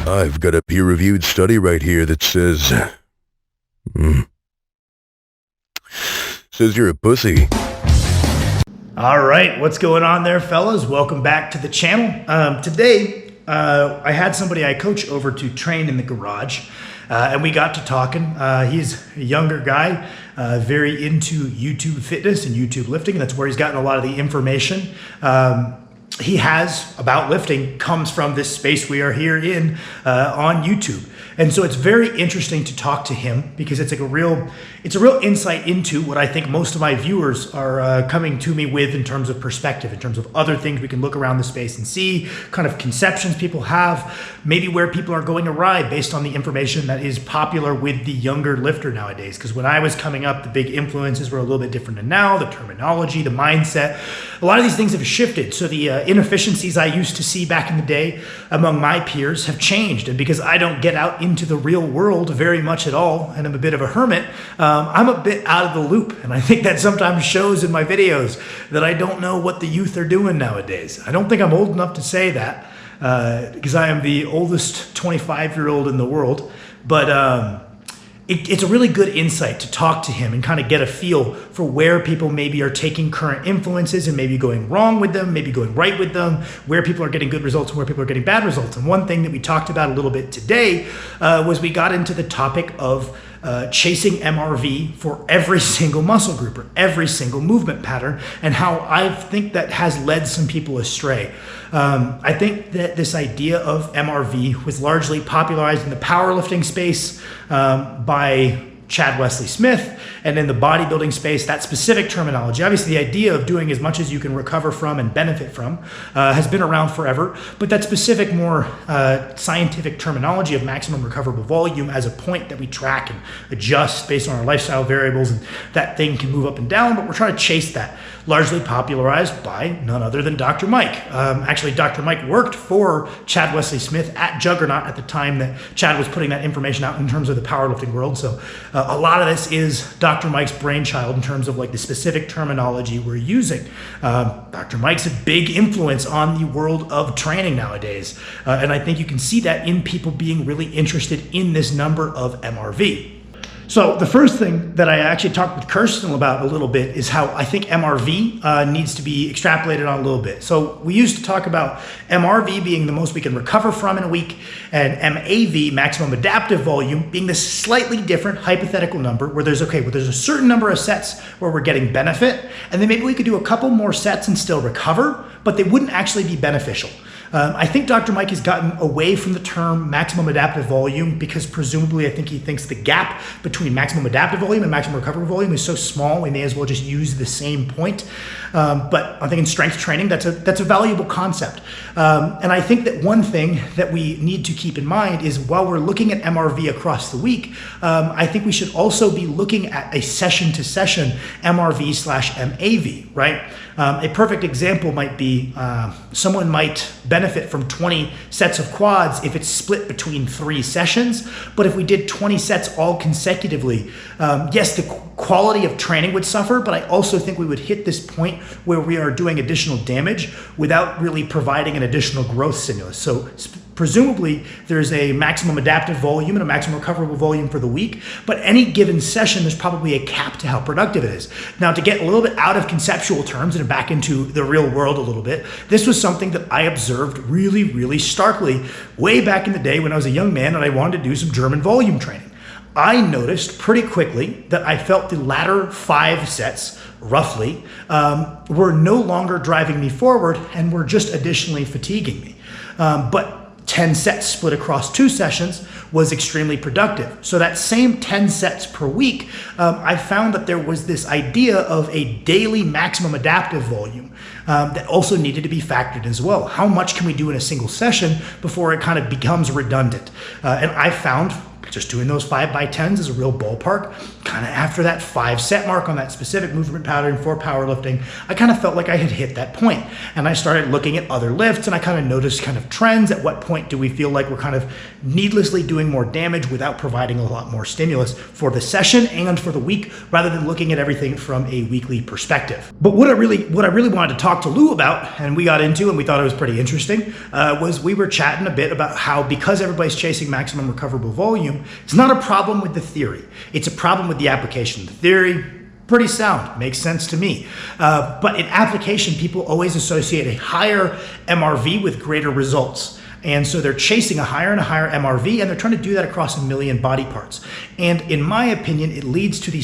I've got a peer-reviewed study right here that says you're a pussy. All right, what's going on there, fellas? Welcome back to the channel. Today, I had somebody I coach over to train in the garage, and we got to talking. He's a younger guy, very into YouTube fitness and YouTube lifting, and that's where he's gotten a lot of the information he has about lifting comes from this space we are here in on YouTube. And so it's very interesting to talk to him because it's like a real insight into what I think most of my viewers are coming to me with in terms of perspective, in terms of other things we can look around the space and see, kind of conceptions people have, maybe where people are going awry based on the information that is popular with the younger lifter nowadays. Because when I was coming up, the big influences were a little bit different than now, the terminology, the mindset. A lot of these things have shifted. So the inefficiencies I used to see back in the day among my peers have changed. And because I don't get out into the real world very much at all, and I'm a bit of a hermit, I'm a bit out of the loop. And I think that sometimes shows in my videos that I don't know what the youth are doing nowadays. I don't think I'm old enough to say that because I am the oldest 25-year-old in the world. But it's a really good insight to talk to him and kind of get a feel for where people maybe are taking current influences and maybe going wrong with them, maybe going right with them, where people are getting good results and where people are getting bad results. And one thing that we talked about a little bit today was we got into the topic of chasing MRV for every single muscle group or every single movement pattern, and how I think that has led some people astray. I think that this idea of MRV was largely popularized in the powerlifting space by Chad Wesley Smith, and in the bodybuilding space, that specific terminology. Obviously, the idea of doing as much as you can recover from and benefit from has been around forever, but that specific, more scientific terminology of maximum recoverable volume as a point that we track and adjust based on our lifestyle variables, and that thing can move up and down, but we're trying to chase that. Largely popularized by none other than Dr. Mike. Actually, Dr. Mike worked for Chad Wesley Smith at Juggernaut at the time that Chad was putting that information out in terms of the powerlifting world. So a lot of this is Dr. Mike's brainchild in terms of like the specific terminology we're using. Dr. Mike's a big influence on the world of training nowadays. And I think you can see that in people being really interested in this number of MRV. So the first thing that I actually talked with Kirsten about a little bit is how I think MRV needs to be extrapolated on a little bit. So we used to talk about MRV being the most we can recover from in a week, and MAV, maximum adaptive volume, being this slightly different hypothetical number where there's a certain number of sets where we're getting benefit, and then maybe we could do a couple more sets and still recover, but they wouldn't actually be beneficial. I think Dr. Mike has gotten away from the term maximum adaptive volume because presumably I think he thinks the gap between maximum adaptive volume and maximum recoverable volume is so small we may as well just use the same point. But I think in strength training that's a valuable concept. And I think that one thing that we need to keep in mind is while we're looking at MRV across the week, I think we should also be looking at a session to session MRV/MAV, right? A perfect example might be someone might benefit from 20 sets of quads if it's split between 3 sessions. But if we did 20 sets all consecutively, yes, the quality of training would suffer, but I also think we would hit this point where we are doing additional damage without really providing an additional growth stimulus. So presumably there's a maximum adaptive volume and a maximum recoverable volume for the week, but any given session, there's probably a cap to how productive it is. Now, to get a little bit out of conceptual terms and back into the real world a little bit, this was something that I observed really, really starkly way back in the day when I was a young man and I wanted to do some German volume training. I noticed pretty quickly that I felt the latter 5 sets, roughly, were no longer driving me forward and were just additionally fatiguing me. But 10 sets split across 2 sessions was extremely productive. So that same 10 sets per week, I found that there was this idea of a daily maximum adaptive volume that also needed to be factored as well. How much can we do in a single session before it kind of becomes redundant? And I found just doing those 5x10s is a real ballpark. Kind of after that 5-set mark on that specific movement pattern for powerlifting, I kind of felt like I had hit that point. And I started looking at other lifts, and I kind of noticed kind of trends. At what point do we feel like we're kind of needlessly doing more damage without providing a lot more stimulus for the session and for the week, rather than looking at everything from a weekly perspective. But what I really wanted to talk to Lou about, and we got into, and we thought it was pretty interesting, was we were chatting a bit about how, because everybody's chasing maximum recoverable volume, it's not a problem with the theory. It's a problem with the application. The theory, pretty sound, makes sense to me. But in application, people always associate a higher MRV with greater results. And so they're chasing a higher and a higher MRV, and they're trying to do that across a million body parts. And in my opinion, it leads to the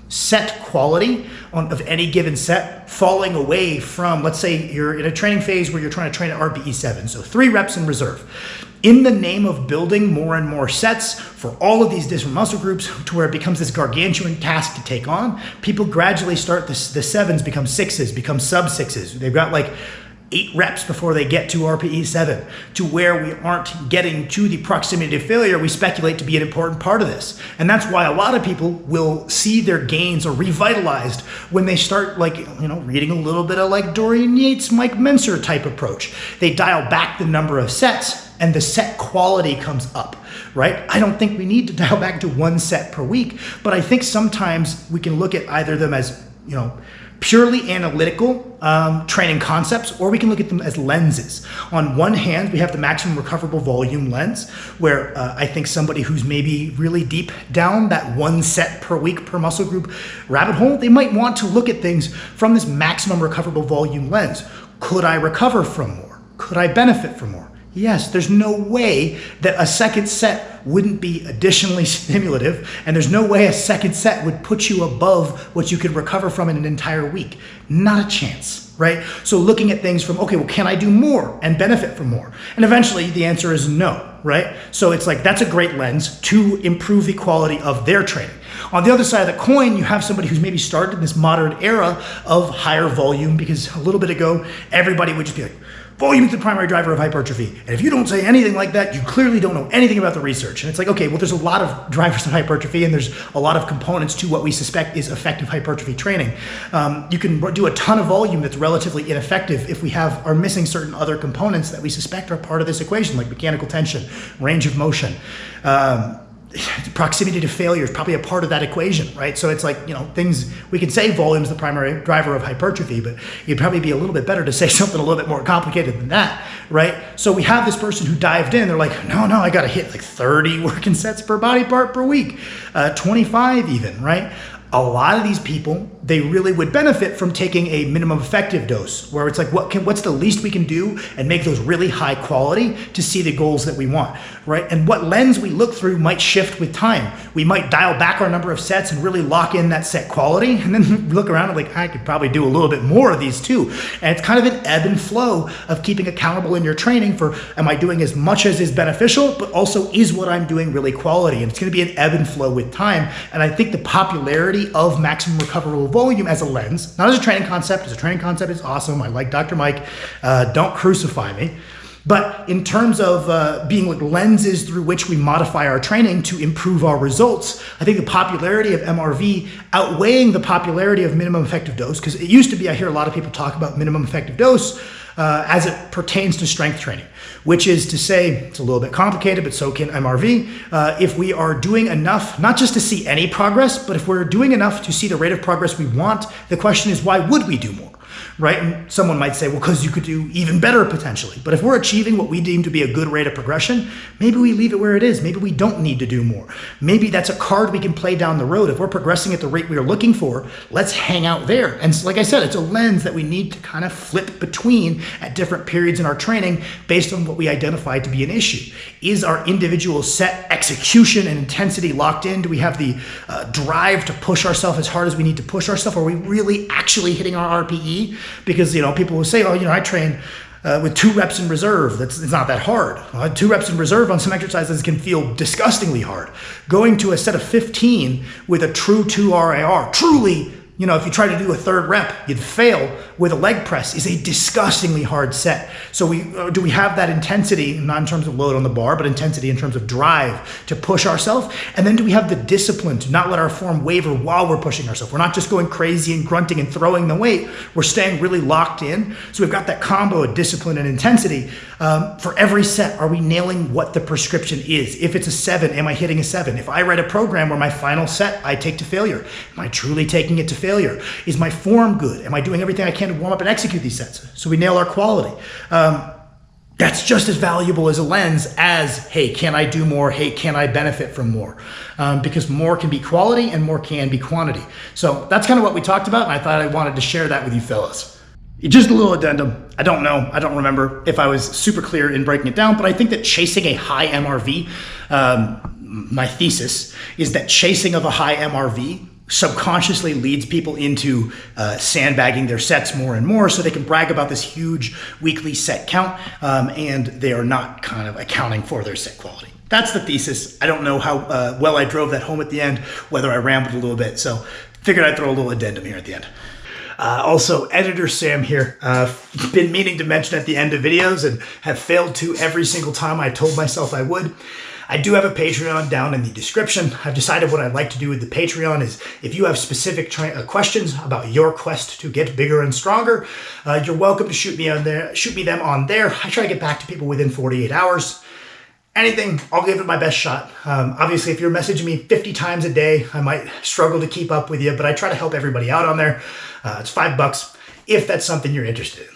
set quality of any given set falling away from, let's say you're in a training phase where you're trying to train at RPE 7, so 3 reps in reserve. In the name of building more and more sets for all of these different muscle groups to where it becomes this gargantuan task to take on, people gradually start the 7s become 6s, become sub 6s. They've got like 8 reps before they get to RPE 7, to where we aren't getting to the proximity to failure we speculate to be an important part of this. And that's why a lot of people will see their gains are revitalized when they start, like, reading a little bit of like Dorian Yates, Mike Menser type approach. They dial back the number of sets and the set quality comes up, right? I don't think we need to dial back to 1 set per week, but I think sometimes we can look at either them as, purely analytical training concepts, or we can look at them as lenses. On one hand, we have the maximum recoverable volume lens, where I think somebody who's maybe really deep down that 1 set per week per muscle group rabbit hole, they might want to look at things from this maximum recoverable volume lens. Could I recover from more? Could I benefit from more? Yes, there's no way that a second set wouldn't be additionally stimulative, and there's no way a second set would put you above what you could recover from in an entire week. Not a chance, right? So looking at things from, okay, well, can I do more and benefit from more? And eventually the answer is no, right? So it's like, that's a great lens to improve the quality of their training. On the other side of the coin, you have somebody who's maybe started in this modern era of higher volume, because a little bit ago, everybody would just be like, volume is the primary driver of hypertrophy. And if you don't say anything like that, you clearly don't know anything about the research. And it's like, okay, well, there's a lot of drivers of hypertrophy, and there's a lot of components to what we suspect is effective hypertrophy training. You can do a ton of volume that's relatively ineffective if we are missing certain other components that we suspect are part of this equation, like mechanical tension, range of motion. Proximity to failure is probably a part of that equation, right? So it's like, things, we can say volume is the primary driver of hypertrophy, but it'd probably be a little bit better to say something a little bit more complicated than that, right? So we have this person who dived in, they're like, no, I got to hit like 30 working sets per body part per week, 25 even, right? A lot of these people, they really would benefit from taking a minimum effective dose, where it's like, what's the least we can do and make those really high quality to see the goals that we want, right? And what lens we look through might shift with time. We might dial back our number of sets and really lock in that set quality, and then look around and like, I could probably do a little bit more of these too. And it's kind of an ebb and flow of keeping accountable in your training for, am I doing as much as is beneficial, but also is what I'm doing really quality? And it's going to be an ebb and flow with time. And I think the popularity of maximum recoverable volume as a lens, not as a training concept. As a training concept, it's awesome. I like Dr. Mike. Don't crucify me. But in terms of being like lenses through which we modify our training to improve our results, I think the popularity of MRV outweighing the popularity of minimum effective dose, because it used to be, I hear a lot of people talk about minimum effective dose as it pertains to strength training, which is to say, it's a little bit complicated, but so can MRV. If we are doing enough, not just to see any progress, but if we're doing enough to see the rate of progress we want, the question is, why would we do more? Right? And someone might say, well, because you could do even better potentially. But if we're achieving what we deem to be a good rate of progression, maybe we leave it where it is. Maybe we don't need to do more. Maybe that's a card we can play down the road. If we're progressing at the rate we are looking for, let's hang out there. And like I said, it's a lens that we need to kind of flip between at different periods in our training based on what we identify to be an issue. Is our individual set execution and intensity locked in? Do we have the drive to push ourselves as hard as we need to push ourselves? Are we really actually hitting our RPE? Because, people will say, oh, I train with 2 reps in reserve. It's not that hard. 2 reps in reserve on some exercises can feel disgustingly hard. Going to a set of 15 with a true 2 RIR, truly You know, if you try to do a third rep, you'd fail with a leg press. Is a disgustingly hard set. So do we have that intensity, not in terms of load on the bar, but intensity in terms of drive to push ourselves? And then do we have the discipline to not let our form waver while we're pushing ourselves? We're not just going crazy and grunting and throwing the weight. We're staying really locked in. So we've got that combo of discipline and intensity. For every set, are we nailing what the prescription is? If it's a 7, am I hitting a 7? If I write a program where my final set I take to failure, am I truly taking it to failure? Is my form good? Am I doing everything I can to warm up and execute these sets? So we nail our quality. That's just as valuable as a lens as, hey, can I do more? Hey, can I benefit from more? Because more can be quality and more can be quantity. So that's kind of what we talked about, and I thought I wanted to share that with you fellas. Just a little addendum. I don't know, I don't remember if I was super clear in breaking it down, but I think that chasing a high MRV, my thesis is that chasing of a high MRV subconsciously leads people into sandbagging their sets more and more so they can brag about this huge weekly set count, and they are not kind of accounting for their set quality. That's the thesis. I don't know how well I drove that home at the end, whether I rambled a little bit, so figured I'd throw a little addendum here at the end. Also, Editor Sam here. Been meaning to mention at the end of videos and have failed to every single time I told myself I would. I do have a Patreon down in the description. I've decided what I'd like to do with the Patreon is if you have specific questions about your quest to get bigger and stronger, you're welcome to shoot me them on there. I try to get back to people within 48 hours. Anything, I'll give it my best shot. Obviously, if you're messaging me 50 times a day, I might struggle to keep up with you, but I try to help everybody out on there. It's $5 if that's something you're interested in.